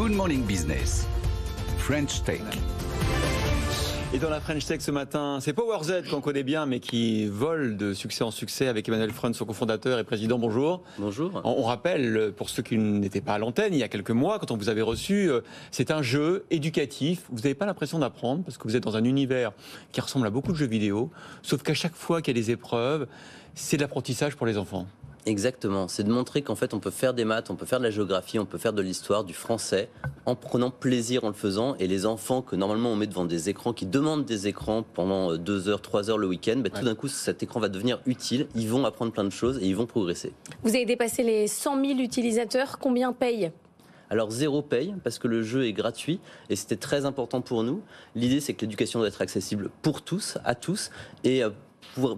Good Morning Business, French Tech. Et dans la French Tech ce matin, c'est PowerZ qu'on connaît bien, mais qui vole de succès en succès avec Emmanuel Freund, son cofondateur et président. Bonjour. Bonjour. On rappelle, pour ceux qui n'étaient pas à l'antenne, il y a quelques mois, quand on vous avait reçu, c'est un jeu éducatif. Vous n'avez pas l'impression d'apprendre, parce que vous êtes dans un univers qui ressemble à beaucoup de jeux vidéo, sauf qu'à chaque fois qu'il y a des épreuves, c'est de l'apprentissage pour les enfants. Exactement, c'est de montrer qu'en fait on peut faire des maths, on peut faire de la géographie, on peut faire de l'histoire, du français, en prenant plaisir en le faisant. Et les enfants que normalement on met devant des écrans, qui demandent des écrans pendant 2 heures, 3 heures le week-end, tout d'un coup cet écran va devenir utile, ils vont apprendre plein de choses et ils vont progresser. Vous avez dépassé les 100 000 utilisateurs, combien payent ? Alors 0 paye, parce que le jeu est gratuit, et c'était très important pour nous. L'idée c'est que l'éducation doit être accessible pour tous, à tous, et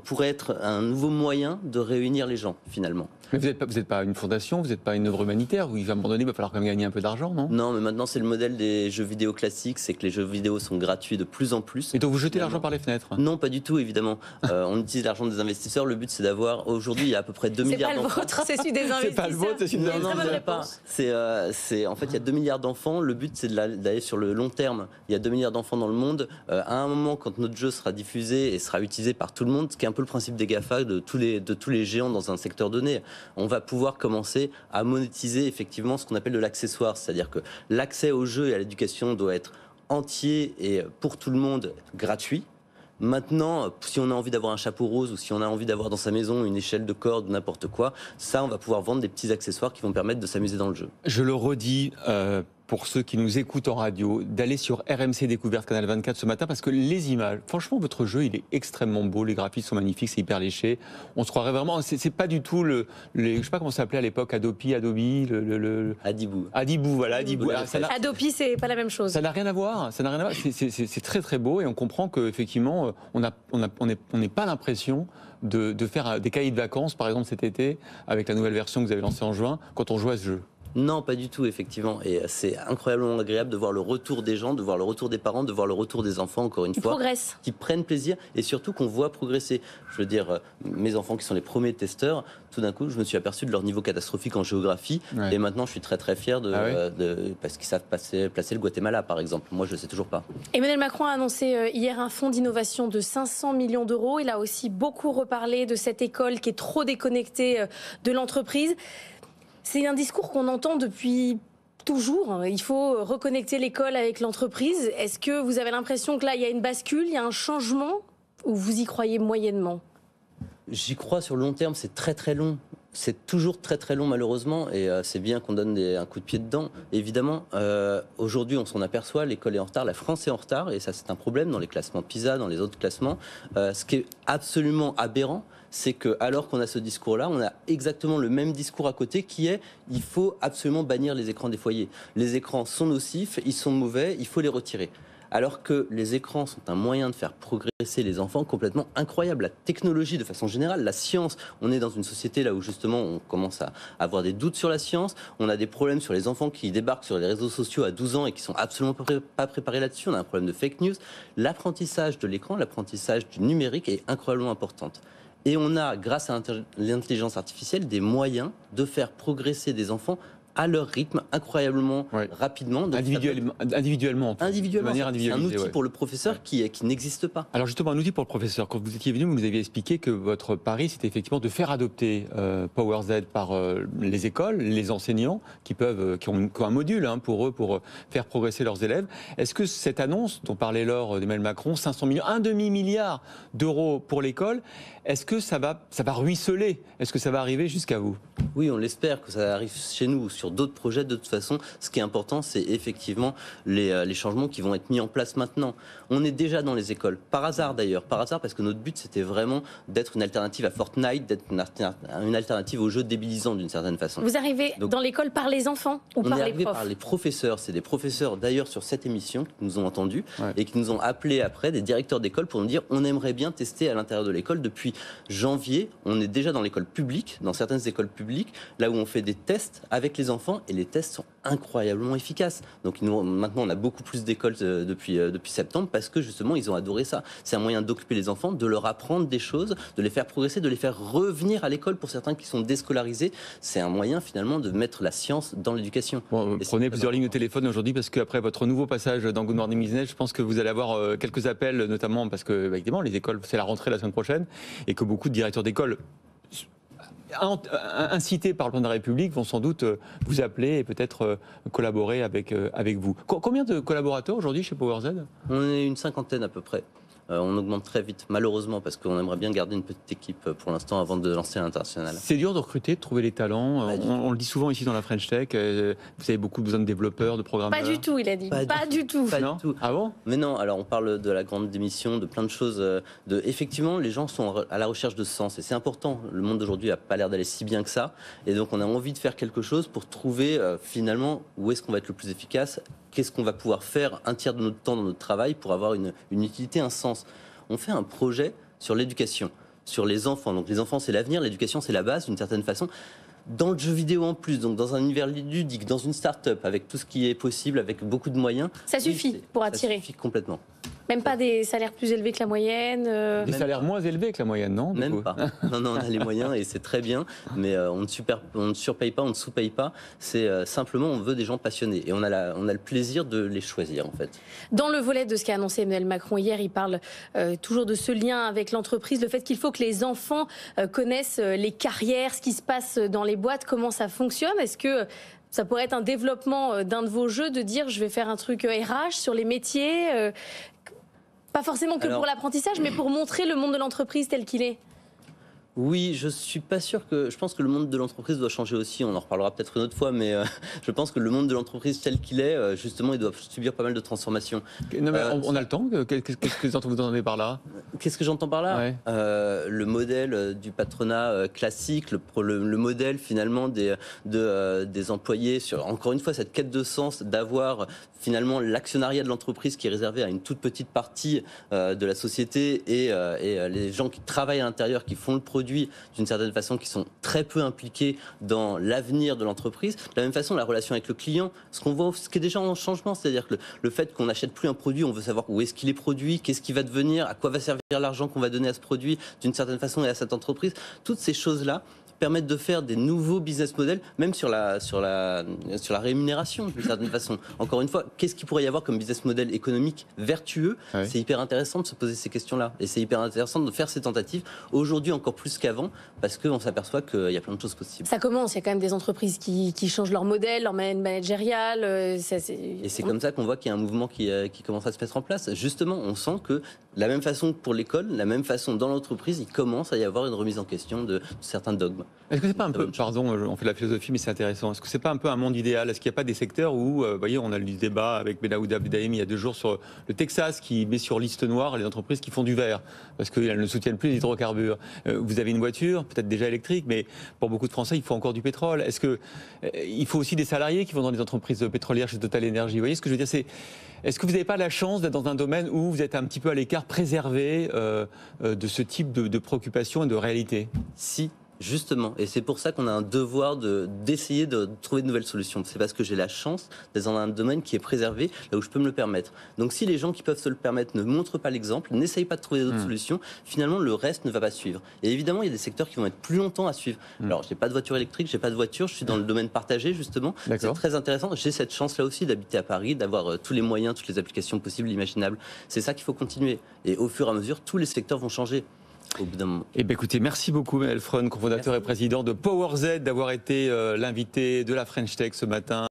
pourrait être un nouveau moyen de réunir les gens, finalement. Mais vous n'êtes pas une fondation, vous n'êtes pas une œuvre humanitaire, où à un moment donné, il va falloir quand même gagner un peu d'argent, non ? Non, mais maintenant c'est le modèle des jeux vidéo classiques, c'est que les jeux vidéo sont gratuits de plus en plus. Et donc vous jetez l'argent par les fenêtres ? Non, pas du tout, évidemment. On utilise l'argent des investisseurs, le but c'est d'avoir, aujourd'hui il y a à peu près 2 milliards d'enfants. C'est pas le vôtre, c'est celui des investisseurs. C'est pas le vôtre, c'est celui des investisseurs. En fait, il y a 2 milliards d'enfants, le but c'est d'aller sur le long terme. Il y a 2 milliards d'enfants dans le monde. À un moment, quand notre jeu sera diffusé et sera utilisé par tout le monde, ce qui est un peu le principe des GAFA, de tous les géants dans un secteur donné, on va pouvoir commencer à monétiser effectivement ce qu'on appelle de l'accessoire, c'est-à-dire que l'accès au jeu et à l'éducation doit être entier et pour tout le monde gratuit. Maintenant, si on a envie d'avoir un chapeau rose ou si on a envie d'avoir dans sa maison une échelle de corde ou n'importe quoi, ça on va pouvoir vendre des petits accessoires qui vont permettre de s'amuser dans le jeu. Je le redis pour ceux qui nous écoutent en radio, d'aller sur RMC Découverte Canal 24 ce matin, parce que les images, franchement votre jeu il est extrêmement beau, les graphismes sont magnifiques, c'est hyper léché, on se croirait vraiment, c'est pas du tout je sais pas comment ça s'appelait à l'époque, Adobe, Adibou, voilà, Adibou. Adobe, c'est pas la même chose. Ça n'a rien à voir, c'est très très beau et on comprend qu'effectivement on n'est pas l'impression de faire des cahiers de vacances, par exemple cet été, avec la nouvelle version que vous avez lancée en juin, quand on joue à ce jeu. Non, pas du tout, effectivement. Et c'est incroyablement agréable de voir le retour des gens, de voir le retour des parents, de voir le retour des enfants, encore une fois. Qui prennent plaisir et surtout qu'on voit progresser. Je veux dire, mes enfants qui sont les premiers testeurs, tout d'un coup, je me suis aperçu de leur niveau catastrophique en géographie. Ouais. Et maintenant, je suis très très fier parce qu'ils savent placer le Guatemala, par exemple. Moi, je ne sais toujours pas. Emmanuel Macron a annoncé hier un fonds d'innovation de 500 millions d'euros. Il a aussi beaucoup reparlé de cette école qui est trop déconnectée de l'entreprise. C'est un discours qu'on entend depuis toujours. Il faut reconnecter l'école avec l'entreprise. Est-ce que vous avez l'impression que là, il y a une bascule, il y a un changement, ou vous y croyez moyennement ? J'y crois sur le long terme, c'est très très long. C'est toujours très très long malheureusement et c'est bien qu'on donne un coup de pied dedans. Évidemment, aujourd'hui on s'en aperçoit, l'école est en retard, la France est en retard et ça c'est un problème dans les classements PISA, dans les autres classements. Ce qui est absolument aberrant, c'est que alors qu'on a ce discours-là, on a exactement le même discours à côté qui est il faut absolument bannir les écrans des foyers. Les écrans sont nocifs, ils sont mauvais, il faut les retirer. Alors que les écrans sont un moyen de faire progresser les enfants complètement incroyable. La technologie de façon générale, la science, on est dans une société là où justement on commence à avoir des doutes sur la science, on a des problèmes sur les enfants qui débarquent sur les réseaux sociaux à 12 ans et qui sont absolument pas préparés là-dessus, on a un problème de fake news. L'apprentissage de l'écran, l'apprentissage du numérique est incroyablement important. Et on a, grâce à l'intelligence artificielle, des moyens de faire progresser des enfants à leur rythme, incroyablement rapidement. Donc individuellement, de manière individualisée. C'est un outil pour le professeur qui n'existe pas. Alors justement, un outil pour le professeur. Quand vous étiez venu, vous nous aviez expliqué que votre pari, c'était effectivement de faire adopter PowerZ par les écoles, les enseignants, qui ont un module pour eux, pour faire progresser leurs élèves. Est-ce que cette annonce dont parlait Laure d'Emmanuel Macron, 500 millions, un demi-milliard d'euros pour l'école, est-ce que ça va ruisseler ? Est-ce que ça va arriver jusqu'à vous ? Oui, on l'espère que ça arrive chez nous, sur d'autres projets. De toute façon, ce qui est important, c'est effectivement les changements qui vont être mis en place maintenant. On est déjà dans les écoles, par hasard d'ailleurs, parce que notre but c'était vraiment d'être une alternative à Fortnite, d'être une alternative aux jeux débilisants d'une certaine façon. Vous arrivez dans l'école par les enfants ou par les profs ? On est arrivé par les professeurs, c'est des professeurs d'ailleurs sur cette émission qui nous ont entendus et qui nous ont appelés après, des directeurs d'école pour nous dire on aimerait bien tester à l'intérieur de l'école. Depuis janvier, on est déjà dans l'école publique, dans certaines écoles publiques, Belgique, là où on fait des tests avec les enfants, et les tests sont incroyablement efficaces. Donc maintenant, on a beaucoup plus d'écoles depuis septembre, parce que justement, ils ont adoré ça. C'est un moyen d'occuper les enfants, de leur apprendre des choses, de les faire progresser, de les faire revenir à l'école pour certains qui sont déscolarisés. C'est un moyen finalement de mettre la science dans l'éducation. Bon, prenez plusieurs lignes de téléphone aujourd'hui, parce qu'après votre nouveau passage dans Good Morning Business, je pense que vous allez avoir quelques appels, notamment parce que évidemment, les écoles, c'est la rentrée la semaine prochaine, et que beaucoup de directeurs d'école incités par le plan de la République vont sans doute vous appeler et peut-être collaborer avec vous. Combien de collaborateurs aujourd'hui chez PowerZ ? On est une 50aine à peu près. On augmente très vite, malheureusement, parce qu'on aimerait bien garder une petite équipe pour l'instant avant de lancer à l'international. C'est dur de recruter, de trouver les talents. On le dit souvent ici dans la French Tech. Vous avez beaucoup besoin de développeurs, de programmeurs. Pas du tout, il a dit. Pas du tout. Pas du tout. Ah bon ? Mais non, alors on parle de la grande démission, de plein de choses. Effectivement, les gens sont à la recherche de sens et c'est important. Le monde d'aujourd'hui n'a pas l'air d'aller si bien que ça. Et donc on a envie de faire quelque chose pour trouver finalement où est-ce qu'on va être le plus efficace. Qu'est-ce qu'on va pouvoir faire un tiers de notre temps dans notre travail pour avoir une utilité, un sens. On fait un projet sur l'éducation, sur les enfants. Donc les enfants, c'est l'avenir, l'éducation, c'est la base d'une certaine façon. Dans le jeu vidéo en plus, donc dans un univers ludique, dans une start-up, avec tout ce qui est possible, avec beaucoup de moyens. Ça suffit pour attirer. Ça suffit complètement. Même pas des salaires plus élevés que la moyenne Des salaires moins élevés que la moyenne, non ? Même pas. Non, on a les moyens et c'est très bien, mais on ne surpaye pas, on ne sous-paye pas. C'est simplement, on veut des gens passionnés et on a le plaisir de les choisir en fait. Dans le volet de ce qu'a annoncé Emmanuel Macron hier, il parle toujours de ce lien avec l'entreprise, le fait qu'il faut que les enfants connaissent les carrières, ce qui se passe dans les boîtes, comment ça fonctionne. Est-ce que ça pourrait être un développement d'un de vos jeux de dire je vais faire un truc RH sur les métiers pas forcément que pour l'apprentissage, mais pour montrer le monde de l'entreprise tel qu'il est. Oui, je suis pas sûr que... Je pense que le monde de l'entreprise doit changer aussi, on en reparlera peut-être une autre fois, mais je pense que le monde de l'entreprise tel qu'il est, justement, il doit subir pas mal de transformations. Non, mais on a le temps. Qu'est-ce que vous entendez par là ? Qu'est-ce que j'entends par là ? Ouais. Le modèle du patronat classique, le modèle finalement des employés, sur encore une fois cette quête de sens, d'avoir finalement l'actionnariat de l'entreprise qui est réservé à une toute petite partie de la société et les gens qui travaillent à l'intérieur, qui font le produit d'une certaine façon, qui sont très peu impliqués dans l'avenir de l'entreprise. De la même façon, la relation avec le client, ce qu'on voit, ce qui est déjà en changement, c'est-à-dire que le fait qu'on n'achète plus un produit, on veut savoir où est-ce qu'il est produit, qu'est-ce qui va devenir, à quoi va servir l'argent qu'on va donner à ce produit d'une certaine façon et à cette entreprise. Toutes ces choses-là permettent de faire des nouveaux business models, même sur la rémunération d'une certaine façon. Encore une fois, qu'est-ce qu'il pourrait y avoir comme business model économique vertueux ? Ouais. C'est hyper intéressant de se poser ces questions-là et c'est hyper intéressant de faire ces tentatives aujourd'hui encore plus qu'avant parce qu'on s'aperçoit qu'il y a plein de choses possibles. Ça commence, il y a quand même des entreprises qui changent leur modèle, leur modèle managérial. Et c'est comme ça qu'on voit qu'il y a un mouvement qui commence à se mettre en place. Justement, on sent que de la même façon que pour l'école, de la même façon dans l'entreprise, il commence à y avoir une remise en question de certains dogmes. Est-ce que c'est pas un peu, pardon, on fait de la philosophie, mais c'est intéressant. Est-ce que c'est pas un peu un monde idéal ? Est-ce qu'il n'y a pas des secteurs où, vous voyez, on a eu du débat avec Benaouda Abdeldaïm il y a 2 jours sur le Texas qui met sur liste noire les entreprises qui font du verre parce qu'elles ne soutiennent plus les hydrocarbures. Vous avez une voiture, peut-être déjà électrique, mais pour beaucoup de Français, il faut encore du pétrole. Est-ce que il faut aussi des salariés qui vont dans les entreprises pétrolières chez Total Energy ? Vous voyez ce que je veux dire ? Est-ce que vous n'avez pas la chance d'être dans un domaine où vous êtes un petit peu à l'écart, préservé de ce type de préoccupation et de réalité ? Si. Justement, et c'est pour ça qu'on a un devoir d'essayer de trouver de nouvelles solutions. C'est parce que j'ai la chance d'être dans un domaine qui est préservé, là où je peux me le permettre. Donc si les gens qui peuvent se le permettre ne montrent pas l'exemple, n'essayent pas de trouver d'autres solutions, finalement le reste ne va pas suivre. Et évidemment, il y a des secteurs qui vont être plus longtemps à suivre. Alors, j'ai pas de voiture électrique, j'ai pas de voiture, je suis dans le domaine partagé justement. C'est très intéressant. J'ai cette chance-là aussi d'habiter à Paris, d'avoir tous les moyens, toutes les applications possibles, imaginables. C'est ça qu'il faut continuer. Et au fur et à mesure, tous les secteurs vont changer. Au bout d'un moment. Eh bien, écoutez, merci beaucoup, Emmanuel Freund, cofondateur et président de PowerZ, d'avoir été l'invité de la French Tech ce matin.